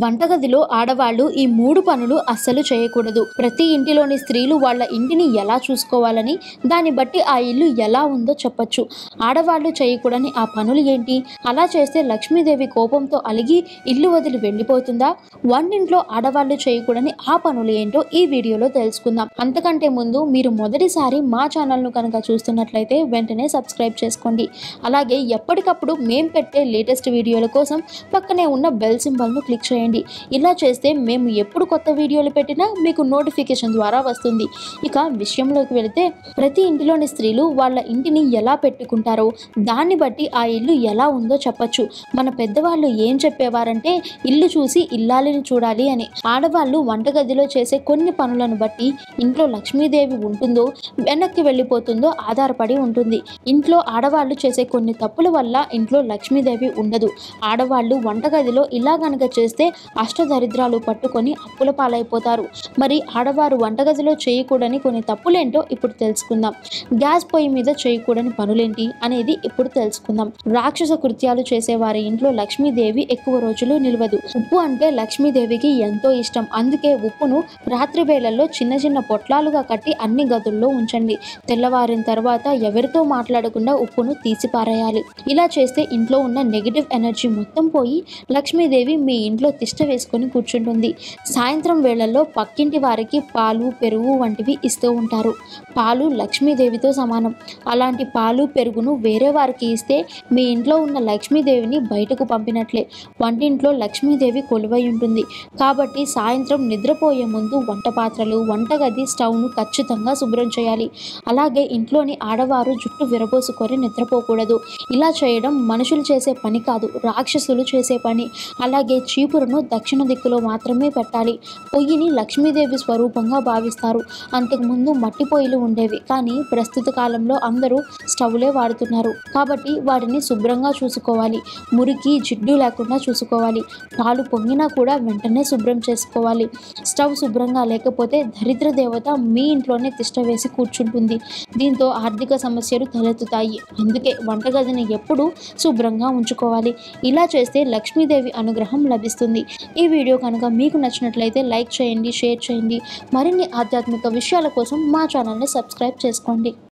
వంటగదిలో ఆడవాళ్ళు ఈ 3 పనులు అస్సలు చేయకూడదు. ప్రతి ఇంటిలోని స్త్రీలు వాళ్ళ ఇంటిని ఎలా చూసుకోవాలని, దాన్ని బట్టి ఆ ఇల్లు ఎలా ఉందో చెప్పొచ్చు. ఆడవాళ్ళు చేయకూడని ఆ పనులు ఏంటి? అలా చేస్తే లక్ష్మీదేవి కోపంతో అలిగి ఇల్లు వదిలి వెళ్ళిపోతుందా? వంటింట్లో ఆడవాళ్ళు చేయకూడని ఆ పనులు ఏంటో ఈ వీడియోలో తెలుసుకుందాం. అంతకంటే ముందు మీరు మొదటిసారి మా ఛానల్ను కనుక చూస్తున్నట్లయితే వెంటనే సబ్స్క్రైబ్ చేసుకోండి. అలాగే ఎప్పటికప్పుడు మేము పెట్టే లేటెస్ట్ వీడియోల కోసం పక్కనే ఉన్న బెల్ సింబల్ను క్లిక్ చేయండి. ఇలా చేస్తే మేము ఎప్పుడు కొత్త వీడియోలు పెట్టినా మీకు నోటిఫికేషన్ ద్వారా వస్తుంది. ఇక విషయంలోకి వెళితే, ప్రతి ఇంటిలోని స్త్రీలు వాళ్ళ ఇంటిని ఎలా పెట్టుకుంటారో దాన్ని బట్టి ఆ ఇల్లు ఎలా ఉందో చెప్పచ్చు. మన పెద్దవాళ్ళు ఏం చెప్పేవారంటే, ఇల్లు చూసి ఇల్లాలిని చూడాలి అని. ఆడవాళ్ళు వంటగదిలో చేసే కొన్ని పనులను బట్టి ఇంట్లో లక్ష్మీదేవి ఉంటుందో వెనక్కి వెళ్ళిపోతుందో ఆధారపడి ఉంటుంది. ఇంట్లో ఆడవాళ్ళు చేసే కొన్ని తప్పుల వల్ల ఇంట్లో లక్ష్మీదేవి ఉండదు. ఆడవాళ్ళు వంటగదిలో ఇలా గనక చేస్తే అష్టదరిద్రాలు పట్టుకొని అప్పుల పాలైపోతారు. మరి ఆడవారు వంటగదిలో చేయకూడని కొన్ని తప్పులేంటో ఇప్పుడు తెలుసుకుందాం. గ్యాస్ పొయ్యి మీద చేయకూడని పనులేంటి అనేది ఇప్పుడు తెలుసుకుందాం. రాక్షస కృత్యాలు చేసే వారి ఇంట్లో లక్ష్మీదేవి ఎక్కువ రోజులు నిలవదు. ఉప్పు అంటే లక్ష్మీదేవికి ఎంతో ఇష్టం. అందుకే ఉప్పును రాత్రి వేళల్లో చిన్న చిన్న పొట్లాలుగా కట్టి అన్ని గదుల్లో ఉంచండి. తెల్లవారిన తర్వాత ఎవరితో మాట్లాడకుండా ఉప్పును తీసి పారేయాలి. ఇలా చేస్తే ఇంట్లో ఉన్న నెగిటివ్ ఎనర్జీ మొత్తం పోయి లక్ష్మీదేవి మీ ఇంట్లో తిష్ట వేసుకొని కూర్చుంటుంది. సాయంత్రం వేళల్లో పక్కింటి వారికి పాలు, పెరుగు వంటివి ఇస్తూ ఉంటారు. పాలు లక్ష్మీదేవితో సమానం. అలాంటి పాలు, పెరుగును వేరే వారికి ఇస్తే మీ ఇంట్లో ఉన్న లక్ష్మీదేవిని బయటకు పంపినట్లే. వంటింట్లో లక్ష్మీదేవి కొలువై ఉంటుంది. కాబట్టి సాయంత్రం నిద్రపోయే ముందు వంట పాత్రలు, వంటగది, స్టవ్ను ఖచ్చితంగా శుభ్రం చేయాలి. అలాగే ఇంట్లోని ఆడవారు జుట్టు విరబోసుకొని నిద్రపోకూడదు. ఇలా చేయడం మనుషులు చేసే పని కాదు, రాక్షసులు చేసే పని. అలాగే చీపురును దక్షిణ దిక్కులో మాత్రమే పెట్టాలి. పొయ్యిని లక్ష్మీదేవి స్వరూపంగా భావిస్తారు. అంతకుముందు మట్టి పొయ్యిలు ఉండేవి, కానీ ప్రస్తుత కాలంలో అందరూ స్టవ్లే వాడుతున్నారు. కాబట్టి వాటిని శుభ్రంగా చూసుకోవాలి. మురికి, జిడ్డు లేకుండా చూసుకోవాలి. పాలు పొంగినా కూడా వెంటనే శుభ్రం చేసుకోవాలి. స్టవ్ శుభ్రంగా లేకపోతే దరిద్ర దేవత మీ ఇంట్లోనే తిష్ట వేసి కూర్చుంటుంది. దీంతో ఆర్థిక సమస్యలు తలెత్తుతాయి. అందుకే వంటగదిని ఎప్పుడూ శుభ్రంగా ఉంచుకోవాలి. ఇలా చేస్తే లక్ష్మీదేవి అనుగ్రహం లభిస్తుంది. ఈ వీడియో కనుక మీకు నచ్చినట్లయితే లైక్ చేయండి, షేర్ చేయండి. మరిన్ని ఆధ్యాత్మిక విషయాల కోసం మా ఛానల్ని సబ్స్క్రైబ్ చేసుకోండి.